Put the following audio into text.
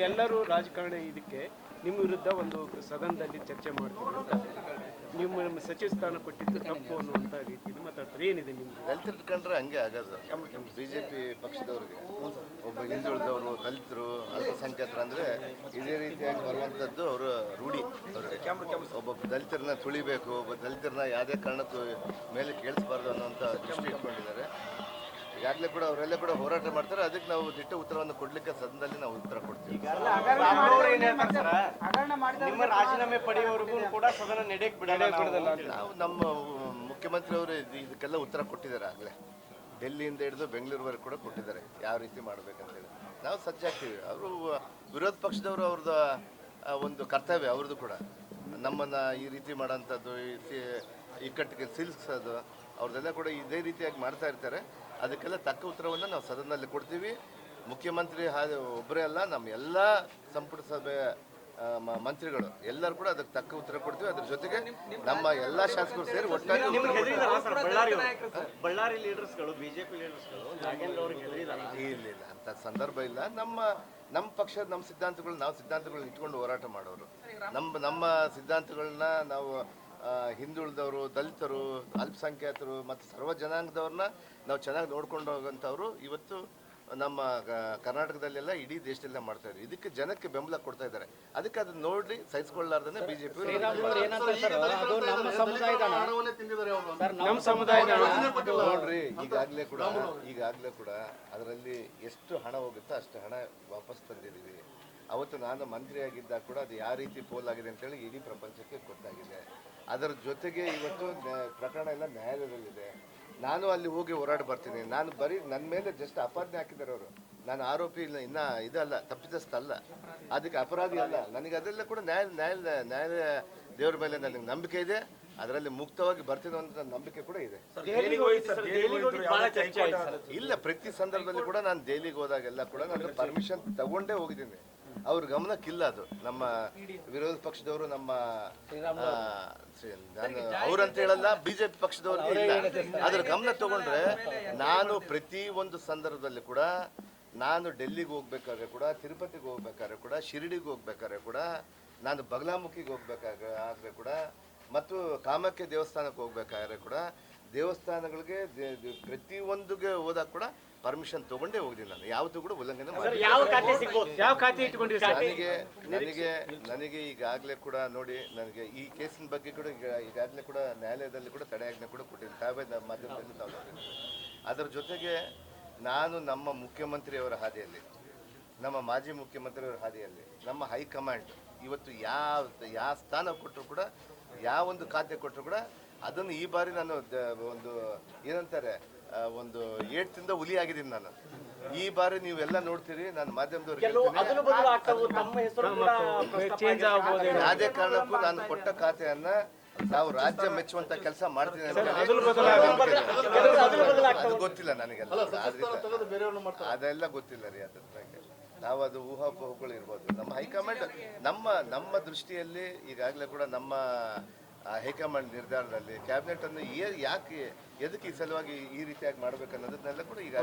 ಎಲ್ಲರೂ ರಾಜಕಾರಣ ಇದಕ್ಕೆ ನಿಮ್ಮ ವಿರುದ್ಧ ಒಂದು ಸದನದಲ್ಲಿ ಚರ್ಚೆ ಮಾಡ್ತೀವಿ ಅಂತ ನಿಮ್ಮ ಸಚಿವ ಸ್ಥಾನ ಕೊಟ್ಟಿದ್ದು ತಪ್ಪು ಅನ್ನುವಂಥ ರೀತಿಯಲ್ಲಿ ಮಾತಾಡ್ತಾರೆ. ಏನಿದೆ ನಿಮ್ಗೆ? ದಲಿತರು ಇಟ್ಕೊಂಡ್ರೆ ಹಂಗೆ ಆಗೋದು. ಬಿಜೆಪಿ ಪಕ್ಷದವ್ರಿಗೆ ಒಬ್ಬ ಹಿಂದುಳಿದವರು, ದಲಿತರು, ಅಲ್ಪಸಂಖ್ಯಾತರು ಅಂದರೆ ಇದೇ ರೀತಿಯಾಗಿ ಬರುವಂಥದ್ದು ಅವರು ರೂಢಿ. ಒಬ್ಬ ದಲಿತರನ್ನ ತುಳಿಬೇಕು, ಒಬ್ಬ ದಲಿತರನ್ನ ಯಾವುದೇ ಕಾರಣಕ್ಕೂ ಮೇಲೆ ಕೇಳಿಸಬಾರ್ದು ಅನ್ನೋಂಥ ದೃಷ್ಟಿ ಇಟ್ಕೊಂಡಿದ್ದಾರೆ. ಈಗಾಗಲೇ ಕೂಡ ಅವರೆಲ್ಲ ಕೂಡ ಹೋರಾಟ ಮಾಡ್ತಾರೆ. ಅದಕ್ಕೆ ನಾವು ದಿಟ್ಟ ಉತ್ತರವನ್ನು ಕೊಡ್ಲಿಕ್ಕೆ ಸದನದಲ್ಲಿ ನಾವು ಉತ್ತರ ಕೊಡ್ತೀವಿ. ರಾಜೀನಾಮೆ ಪಡೆಯುವವರೆಗೂ ಕೂಡ ಸದನ ನಡೆಯಕ್ಕೆ ಬಿಡೋದಿಲ್ಲ. ನಾವು ನಮ್ಮ ಮುಖ್ಯಮಂತ್ರಿ ಅವರು ಇದಕ್ಕೆಲ್ಲ ಉತ್ತರ ಕೊಟ್ಟಿದ್ದಾರೆ. ಆಗಲೇ ಡೆಲ್ಲಿಯಿಂದ ಹಿಡಿದು ಬೆಂಗಳೂರುವರೆಗೆ ಕೂಡ ಕೊಟ್ಟಿದ್ದಾರೆ ಯಾವ ರೀತಿ ಮಾಡಬೇಕಂತೇಳಿ. ನಾವು ಸಜ್ಜಾಗ್ತೀವಿ. ಅವರು ವಿರೋಧ ಪಕ್ಷದವರು ಅವ್ರದ್ದು ಒಂದು ಕರ್ತವ್ಯ ಅವ್ರದ್ದು ಕೂಡ ನಮ್ಮನ್ನು ಈ ರೀತಿ ಮಾಡೋಂಥದ್ದು, ಇಕ್ಕಟ್ಟಿಗೆ ಸಿಲ್ಸೋದು ಅವ್ರದ್ದೆಲ್ಲ ಕೂಡ ಇದೇ ರೀತಿಯಾಗಿ ಮಾಡ್ತಾ ಇರ್ತಾರೆ. ಅದಕ್ಕೆಲ್ಲ ತಕ್ಕ ಉತ್ತರವನ್ನು ನಾವು ಸದನದಲ್ಲಿ ಕೊಡ್ತೀವಿ. ಮುಖ್ಯಮಂತ್ರಿ ಒಬ್ಬರೇ ಅಲ್ಲ, ನಮ್ಮ ಎಲ್ಲ ಸಂಪುಟ ಸಭೆ ಮಂತ್ರಿಗಳು ಎಲ್ಲರೂ ಕೂಡ ಅದಕ್ಕೆ ತಕ್ಕ ಉತ್ತರ ಕೊಡ್ತೀವಿ. ಅದ್ರ ಜೊತೆಗೆ ನಮ್ಮ ಎಲ್ಲ ಶಾಸಕರು ಸೇರಿ ಒಟ್ಟಾಗಿ ಬಳ್ಳಾರಿ ಲೀಡರ್ಸ್ಗಳು, ಬಿಜೆಪಿ ಲೀಡರ್ಸ್ಗಳು ಇಲ್ಲ ಅಂತ ಸಂದರ್ಭ ಇಲ್ಲ. ನಮ್ಮ ಪಕ್ಷ ನಮ್ಮ ಸಿದ್ಧಾಂತಗಳು, ನಾವು ಸಿದ್ಧಾಂತಗಳನ್ನ ಇಟ್ಕೊಂಡು ಹೋರಾಟ ಮಾಡೋರು. ನಮ್ಮ ಸಿದ್ಧಾಂತಗಳನ್ನ ನಾವು ಹಿಂದುಳಿದವರು, ದಲಿತರು, ಅಲ್ಪಸಂಖ್ಯಾತರು ಮತ್ತು ಸರ್ವ ಜನಾಂಗದವ್ರನ್ನ ನಾವು ಚೆನ್ನಾಗಿ ನೋಡ್ಕೊಂಡು ಹೋಗೋಂಥವ್ರು ಇವತ್ತು ನಮ್ಮ ಕರ್ನಾಟಕದಲ್ಲೆಲ್ಲ ಇಡೀ ದೇಶದಲ್ಲೇ ಮಾಡ್ತಾ ಇದ್ದಾರೆ. ಇದಕ್ಕೆ ಜನಕ್ಕೆ ಬೆಂಬಲ ಕೊಡ್ತಾ ಇದ್ದಾರೆ. ಅದಕ್ಕೆ ಅದನ್ನ ನೋಡಿ ಸಹಿಸ್ಕೊಳ್ಳಾರ್ದೇ ಬಿಜೆಪಿ ನೋಡ್ರಿ ಈಗಾಗಲೇ ಕೂಡ ಅದರಲ್ಲಿ ಎಷ್ಟು ಹಣ ಹೋಗುತ್ತೋ ಅಷ್ಟು ಹಣ ವಾಪಸ್ ತಂದಿದ್ದೀವಿ. ಅವತ್ತು ನಾನು ಮಂತ್ರಿಯಾಗಿದ್ದಾಗ ಕೂಡ ಅದು ಯಾವ ರೀತಿ ಪೋಲ್ ಆಗಿದೆ ಅಂತೇಳಿ ಇಡೀ ಪ್ರಪಂಚಕ್ಕೆ ಗೊತ್ತಾಗಿದೆ. ಅದರ ಜೊತೆಗೆ ಇವತ್ತು ಪ್ರಕರಣ ಎಲ್ಲ ನ್ಯಾಯಾಲಯದಲ್ಲಿದೆ. ನಾನು ಅಲ್ಲಿ ಹೋಗಿ ಹೋರಾಟ ಬರ್ತೀನಿ. ನಾನು ಬರೀ ನನ್ನ ಮೇಲೆ ಜಸ್ಟ್ ಅಪಾದನೆ ಹಾಕಿದ್ದಾರೆ ಅವರು. ನಾನು ಆರೋಪಿ ಇಲ್ಲ, ಇನ್ನೂ ಇದಲ್ಲ, ತಪ್ಪಿತಸ್ಥ ಅಲ್ಲ, ಅದಕ್ಕೆ ಅಪರಾಧಿ ಅಲ್ಲ. ನನಗೆ ಅದೆಲ್ಲ ಕೂಡ ನ್ಯಾಯಾಲಯ ದೇವರ ಮೇಲೆ ನನಗೆ ನಂಬಿಕೆ ಇದೆ. ಅದರಲ್ಲಿ ಮುಕ್ತವಾಗಿ ಬರ್ತೀನಿ ಅಂತ ನಂಬಿಕೆ ಕೂಡ ಇದೆ. ಇಲ್ಲ, ಪ್ರತಿ ಸಂದರ್ಭದಲ್ಲಿ ಕೂಡ ನಾನು ದೆಹಲಿಗೆ ಹೋದಾಗೆಲ್ಲ ಕೂಡ ನಾನು ಪರ್ಮಿಷನ್ ತಗೊಂಡೇ ಹೋಗಿದ್ದೀನಿ. ಅವ್ರ ಗಮನಕ್ಕಿಲ್ಲ ಅದು. ನಮ್ಮ ವಿರೋಧ ಪಕ್ಷದವರು, ನಮ್ಮ ಅವ್ರಂತ ಹೇಳಲ್ಲ, ಬಿಜೆಪಿ ಪಕ್ಷದವ್ರಿಗೆ ಇಲ್ಲ. ಅದ್ರ ಗಮನ ತಗೊಂಡ್ರೆ ನಾನು ಪ್ರತಿ ಒಂದು ಸಂದರ್ಭದಲ್ಲಿ ಕೂಡ ನಾನು ಡೆಲ್ಲಿಗೆ ಹೋಗ್ಬೇಕಾದ್ರೆ ಕೂಡ, ತಿರುಪತಿಗೆ ಹೋಗ್ಬೇಕಾದ್ರೆ ಕೂಡ, ಶಿರಡಿಗೆ ಹೋಗ್ಬೇಕಾದ್ರೆ ಕೂಡ, ನಾನು ಬಗಲಾಮುಖಿಗೆ ಹೋಗ್ಬೇಕಾದ್ರೆ ಕೂಡ, ಮತ್ತು ಕಾಮಾಖ್ಯ ದೇವಸ್ಥಾನಕ್ಕೆ ಹೋಗ್ಬೇಕಾದ್ರೆ ಕೂಡ, ದೇವಸ್ಥಾನಗಳಿಗೆ ಪ್ರತಿಯೊಂದಿಗೆ ಹೋದಾಗ ಕೂಡ ಪರ್ಮಿಷನ್ ತಗೊಂಡೇ ಹೋಗಿದ್ದೀನಿ. ನಾನು ಯಾವತ್ತೂ ಕೂಡ ಉಲ್ಲಂಘನೆ ನನಗೆ ಈಗಾಗಲೇ ಕೂಡ ನೋಡಿ, ನನಗೆ ಈ ಕೇಸಿನ ಬಗ್ಗೆ ಕೂಡ ಈಗಾಗಲೇ ಕೂಡ ನ್ಯಾಯಾಲಯದಲ್ಲಿ ಕೂಡ ತಡೆಯಾಜ್ಞೆ ಕೂಡ ಕೊಟ್ಟಿದ್ದೀನಿ. ತಾವೇ ಮಾಧ್ಯಮದಲ್ಲಿ ತಾವು ಅದರ ಜೊತೆಗೆ ನಾನು ನಮ್ಮ ಮುಖ್ಯಮಂತ್ರಿಯವರ ಹಾದಿಯಲ್ಲಿ, ನಮ್ಮ ಮಾಜಿ ಮುಖ್ಯಮಂತ್ರಿಯವರ ಹಾದಿಯಲ್ಲಿ, ನಮ್ಮ ಹೈಕಮಾಂಡ್ ಇವತ್ತು ಯಾವ ಸ್ಥಾನ ಕೊಟ್ಟರು ಕೂಡ, ಯಾವ ಒಂದು ಖಾತೆ ಕೊಟ್ಟರು ಕೂಡ ಅದನ್ನು ಈ ಬಾರಿ ನಾನು ಒಂದು ಏನಂತಾರೆ, ಒಂದು ಏಟ್ದಿಂದ ಹುಲಿ ಆಗಿದ್ದೀನಿ ನಾನು. ಈ ಬಾರಿ ನೀವೆಲ್ಲ ನೋಡ್ತೀರಿ, ನಾನು ಮಾಧ್ಯಮದವ್ರಿಗೆ ಯಾವುದೇ ಕಾರಣಕ್ಕೂ ನಾನು ಕೊಟ್ಟ ಖಾತೆಯನ್ನ ನಾವು ರಾಜ್ಯ ಮೆಚ್ಚುವಂತ ಕೆಲಸ ಮಾಡ್ತೀನಿ ಅಂತ ಅದು ಗೊತ್ತಿಲ್ಲ ನನಗೆಲ್ಲ, ಅದೆಲ್ಲ ಗೊತ್ತಿಲ್ಲ ರೀ. ಅದ್ರ ಬಗ್ಗೆ ನಾವು ಅದು ಊಹಾಪೋಹಗಳು ಇರ್ಬೋದು. ನಮ್ಮ ಹೈಕಮಾಂಡ್ ನಮ್ಮ ದೃಷ್ಟಿಯಲ್ಲಿ ಈಗಾಗಲೇ ಕೂಡ ನಮ್ಮ ಹೈಕಮಾಂಡ್ ನಿರ್ಧಾರದಲ್ಲಿ ಕ್ಯಾಬಿನೆಟ್ ಅನ್ನು ಎದಕ್ಕೆ ಈ ಸಲುವಾಗಿ ಈ ರೀತಿಯಾಗಿ ಮಾಡ್ಬೇಕನ್ನೋದನ್ನೆಲ್ಲ ಕೂಡ ಈಗ